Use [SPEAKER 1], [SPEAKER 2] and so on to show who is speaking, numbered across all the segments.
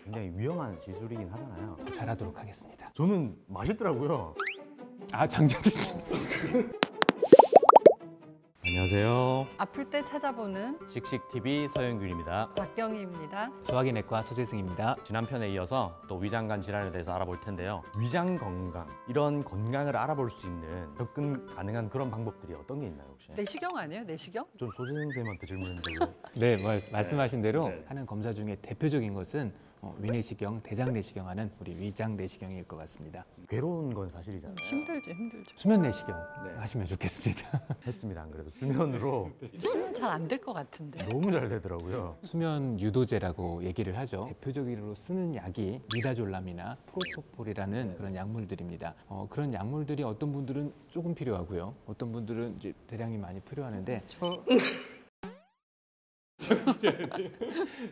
[SPEAKER 1] 굉장히 위험한 시술이긴 하잖아요.
[SPEAKER 2] 잘하도록 하겠습니다.
[SPEAKER 1] 저는 맛있더라고요.
[SPEAKER 2] 아, 장전이
[SPEAKER 1] 안녕하세요.
[SPEAKER 3] 아플 때 찾아보는
[SPEAKER 1] 씩씩TV 서영균입니다.
[SPEAKER 3] 박경희입니다.
[SPEAKER 2] 소화기내과 소재승입니다.
[SPEAKER 1] 지난 편에 이어서 또 위장관 질환에 대해서 알아볼 텐데요. 위장 건강, 이런 건강을 알아볼 수 있는 접근 가능한 그런 방법들이 어떤 게 있나요, 혹시?
[SPEAKER 3] 내시경 아니에요? 내시경?
[SPEAKER 1] 좀 소진 쌤한테 질문인데.
[SPEAKER 2] 네, 말씀하신 대로 하는 검사 중에 대표적인 것은 위내시경, 대장내시경 하는 우리 위장내시경일 것 같습니다.
[SPEAKER 1] 괴로운 건 사실이잖아요.
[SPEAKER 3] 힘들죠.
[SPEAKER 2] 수면내시경 하시면 좋겠습니다.
[SPEAKER 1] 했습니다. 안 그래도 수면으로
[SPEAKER 3] 수면 잘 안 될 것 같은데.
[SPEAKER 1] 너무 잘 되더라고요.
[SPEAKER 2] 수면 유도제라고 얘기를 하죠. 대표적으로 쓰는 약이 미다졸람이나 프로포폴이라는 그런 약물들입니다. 그런 약물들이 어떤 분들은 조금 필요하고요. 어떤 분들은 이제 대량이 많이 필요하는데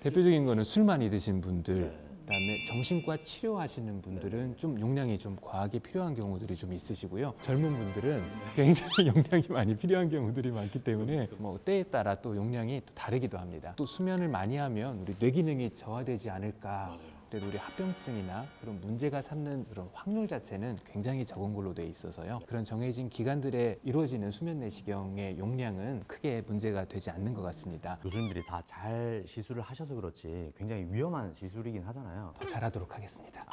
[SPEAKER 2] 대표적인 거는 술 많이 드신 분들, 그다음에 정신과 치료하시는 분들은 좀 용량이 좀 과하게 필요한 경우들이 좀 있으시고요. 젊은 분들은 굉장히 용량이 많이 필요한 경우들이 많기 때문에 뭐 때에 따라 또 용량이 또 다르기도 합니다. 또 수면을 많이 하면 우리 뇌 기능이 저하되지 않을까. 그래도 우리 합병증이나 그런 문제가 삼는 그런 확률 자체는 굉장히 적은 걸로 돼 있어서요. 그런 정해진 기간들에 이루어지는 수면 내시경의 용량은 크게 문제가 되지 않는 것 같습니다.
[SPEAKER 1] 교수님들이 다 잘 시술을 하셔서 그렇지 굉장히 위험한 시술이긴 하잖아요.
[SPEAKER 2] 더 잘하도록 하겠습니다.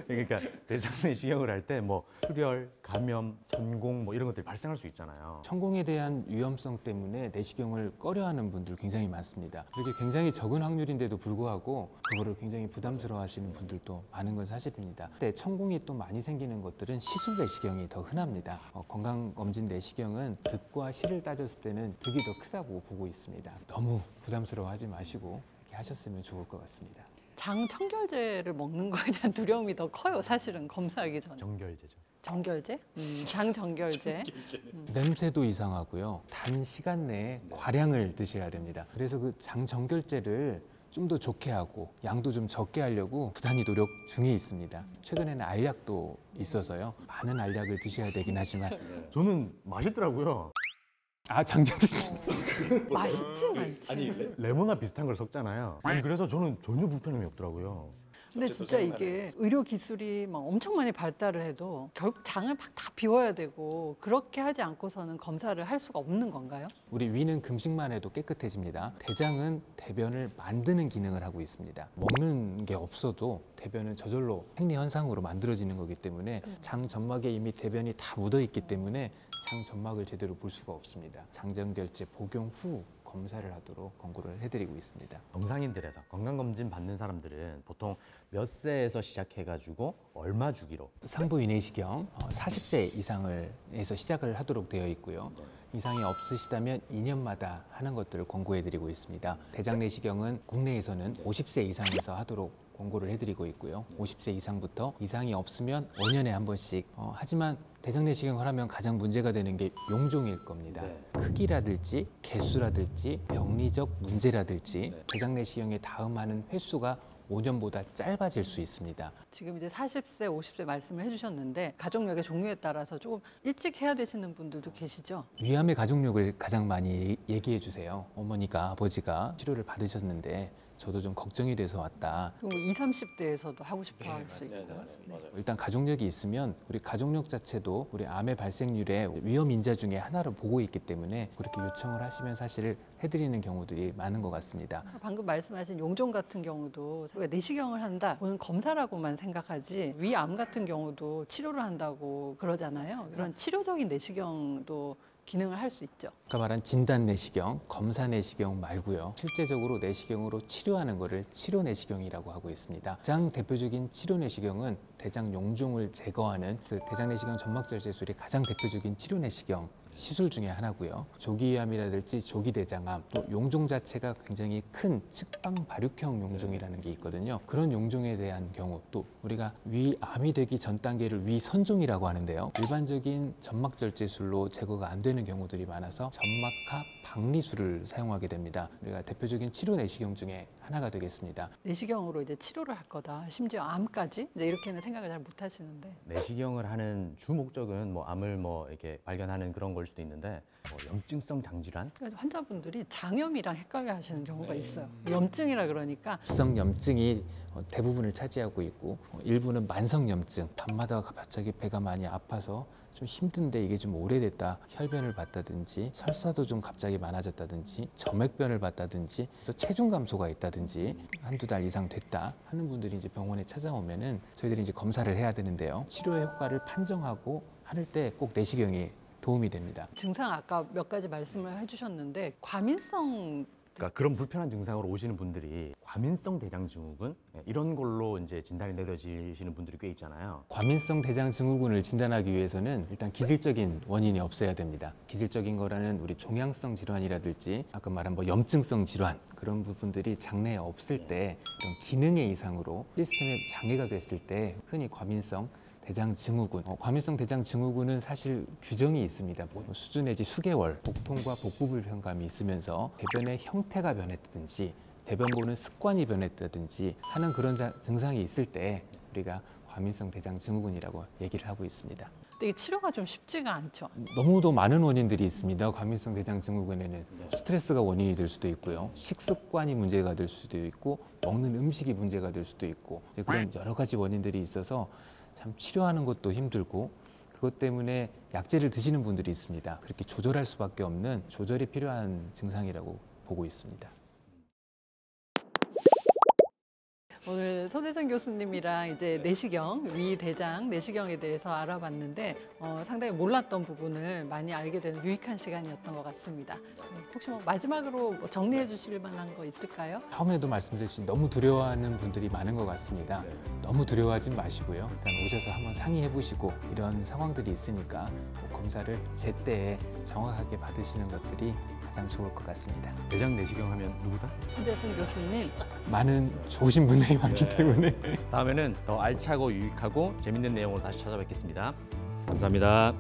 [SPEAKER 1] 그러니까 대장 내시경을 할 때 뭐 출혈, 감염, 전공 뭐 이런 것들이 발생할 수 있잖아요.
[SPEAKER 2] 천공에 대한 위험성 때문에 내시경을 꺼려하는 분들 굉장히 많습니다. 이렇게 굉장히 적은 확률인데도 불구하고 그거를 굉장히 부담스러워하시는 분들도 많은 건 사실입니다. 근데 천공이 또 많이 생기는 것들은 시술 내시경이 더 흔합니다. 건강검진 내시경은 득과 실을 따졌을 때는 득이 더 크다고 보고 있습니다. 너무 부담스러워하지 마시고 이렇게 하셨으면 좋을 것 같습니다.
[SPEAKER 3] 장 청결제를 먹는 거에 대한 두려움이 더 커요. 사실은 검사하기 전에.
[SPEAKER 1] 정결제죠.
[SPEAKER 3] 정결제? 장 정결제.
[SPEAKER 2] 냄새도 이상하고요. 단시간 내에 과량을 드셔야 됩니다. 그래서 그 장 정결제를 좀 더 좋게 하고 양도 좀 적게 하려고 부단히 노력 중에 있습니다. 최근에는 알약도 있어서요. 많은 알약을 드셔야 되긴 하지만
[SPEAKER 1] 저는 맛있더라고요.
[SPEAKER 2] 아, 장전이
[SPEAKER 3] 맛있진 않지.
[SPEAKER 1] 레모나 비슷한 걸 섞잖아요. 그래서 저는 전혀 불편함이 없더라고요.
[SPEAKER 3] 근데 진짜 이게 의료 기술이 막 엄청 많이 발달을 해도 결국 장을 막 다 비워야 되고 그렇게 하지 않고서는 검사를 할 수가 없는 건가요?
[SPEAKER 2] 우리 위는 금식만 해도 깨끗해집니다. 대장은 대변을 만드는 기능을 하고 있습니다. 먹는 게 없어도 대변은 저절로 생리 현상으로 만들어지는 거기 때문에 장 점막에 이미 대변이 다 묻어 있기 때문에 장 점막을 제대로 볼 수가 없습니다. 장정결제 복용 후 검사를 하도록 권고를 해드리고 있습니다.
[SPEAKER 1] 정상인들에서 건강검진 받는 사람들은 보통 몇 세에서 시작해가지고 얼마 주기로?
[SPEAKER 2] 상부 위내시경 40세 이상을 해서 시작을 하도록 되어 있고요. 이상이 없으시다면 2년마다 하는 것들을 권고해드리고 있습니다. 대장 내시경은 국내에서는 50세 이상에서 하도록 권고를 해드리고 있고요. 50세 이상부터 이상이 없으면 5년에 한 번씩 하지만 대장 내시경을 하면 가장 문제가 되는 게 용종일 겁니다. 크기라든지 개수라든지 병리적 문제라든지 대장 내시경의 다음 하는 횟수가 5년보다 짧아질 수 있습니다.
[SPEAKER 3] 지금 이제 40세, 50세 말씀을 해주셨는데 가족력의 종류에 따라서 조금 일찍 해야 되시는 분들도 계시죠?
[SPEAKER 2] 위암의 가족력을 가장 많이 얘기해 주세요. 어머니가 아버지가 치료를 받으셨는데 저도 좀 걱정이 돼서 왔다.
[SPEAKER 3] 그럼 20, 30대에서도 하고 싶어 할 수 있고.
[SPEAKER 2] 일단 가족력이 있으면 우리 가족력 자체도 우리 암의 발생률의 위험 인자 중에 하나로 보고 있기 때문에 그렇게 요청을 하시면 사실 해드리는 경우들이 많은 것 같습니다.
[SPEAKER 3] 방금 말씀하신 용종 같은 경우도 우리가 내시경을 한다, 오늘 검사라고만 생각하지 위암 같은 경우도 치료를 한다고 그러잖아요. 그런 치료적인 내시경도 기능을 할 수 있죠.
[SPEAKER 2] 아까 말한 진단 내시경, 검사 내시경 말고요. 실제적으로 내시경으로 치료하는 것을 치료 내시경이라고 하고 있습니다. 가장 대표적인 치료 내시경은 대장 용종을 제거하는 그 대장 내시경 점막절제술이 가장 대표적인 치료 내시경 시술 중에 하나고요. 조기위암이라든지 조기대장암, 또 용종 자체가 굉장히 큰 측방 발육형 용종이라는 게 있거든요. 그런 용종에 대한 경우, 또 우리가 위암이 되기 전 단계를 위선종이라고 하는데요. 일반적인 점막절제술로 제거가 안 되는 경우들이 많아서 점막하 박리술을 사용하게 됩니다. 우리가 대표적인 치료 내시경 중에 하나가 되겠습니다.
[SPEAKER 3] 내시경으로 이제 치료를 할 거다. 심지어 암까지 이제 이렇게는 생각을 잘 못 하시는데.
[SPEAKER 1] 내시경을 하는 주 목적은 뭐 암을 뭐 이렇게 발견하는 그런 걸 수도 있는데 뭐 염증성 장질환
[SPEAKER 3] 그래서 환자분들이 장염이랑 헷갈려 하시는 경우가 있어요. 염증이라 그러니까
[SPEAKER 2] 성 염증이 대부분을 차지하고 있고 일부는 만성 염증, 밤마다 갑자기 배가 많이 아파서 좀 힘든데 이게 좀 오래됐다, 혈변을 봤다든지 설사도 좀 갑자기 많아졌다든지 점액변을 봤다든지 그래서 체중 감소가 있다든지 한두 달 이상 됐다 하는 분들이 이제 병원에 찾아오면은 저희들이 이제 검사를 해야 되는데요. 치료의 효과를 판정하고 할 때 꼭 내시경이 도움이 됩니다.
[SPEAKER 3] 증상 아까 몇 가지 말씀을 해주셨는데 과민성
[SPEAKER 1] 그러니까 그런 불편한 증상으로 오시는 분들이 과민성 대장증후군 이런 걸로 이제 진단이 내려지시는 분들이 꽤 있잖아요.
[SPEAKER 2] 과민성 대장 증후군을 진단하기 위해서는 일단 기질적인 원인이 없어야 됩니다. 기질적인 거라는 우리 종양성 질환이라든지 아까 말한 뭐 염증성 질환 그런 부분들이 장내에 없을 때 이런 기능의 이상으로 시스템에 장애가 됐을 때 흔히 과민성 대장 증후군, 과민성 대장 증후군은 사실 규정이 있습니다. 뭐 수주 내지 수개월, 복통과 복부 불편감이 있으면서 대변의 형태가 변했다든지 대변 보는 습관이 변했다든지 하는 그런 증상이 있을 때 우리가 과민성 대장 증후군이라고 얘기를 하고 있습니다.
[SPEAKER 3] 근데 이 치료가 좀 쉽지가 않죠.
[SPEAKER 2] 너무도 많은 원인들이 있습니다. 과민성 대장 증후군에는 스트레스가 원인이 될 수도 있고요. 식습관이 문제가 될 수도 있고 먹는 음식이 문제가 될 수도 있고 그런 여러 가지 원인들이 있어서 참 치료하는 것도 힘들고 그것 때문에 약제를 드시는 분들이 있습니다. 그렇게 조절할 수밖에 없는 조절이 필요한 증상이라고 보고 있습니다.
[SPEAKER 3] 오늘 손혜정 교수님이랑 이제 내시경, 위, 대장, 내시경에 대해서 알아봤는데 상당히 몰랐던 부분을 많이 알게 되는 유익한 시간이었던 것 같습니다. 혹시 뭐 마지막으로 뭐 정리해 주실 만한 거 있을까요?
[SPEAKER 2] 처음에도 말씀드렸듯이 너무 두려워하는 분들이 많은 것 같습니다. 너무 두려워하진 마시고요. 일단 오셔서 한번 상의해 보시고 이런 상황들이 있으니까 검사를 제때에 정확하게 받으시는 것들이 가장 좋을 것 같습니다.
[SPEAKER 1] 대장 내시경 하면 누구다?
[SPEAKER 3] 손재승 교수님.
[SPEAKER 2] 많은 좋으신 분들이 많기 때문에
[SPEAKER 1] 다음에는 더 알차고 유익하고 재밌는 내용으로 다시 찾아뵙겠습니다. 감사합니다.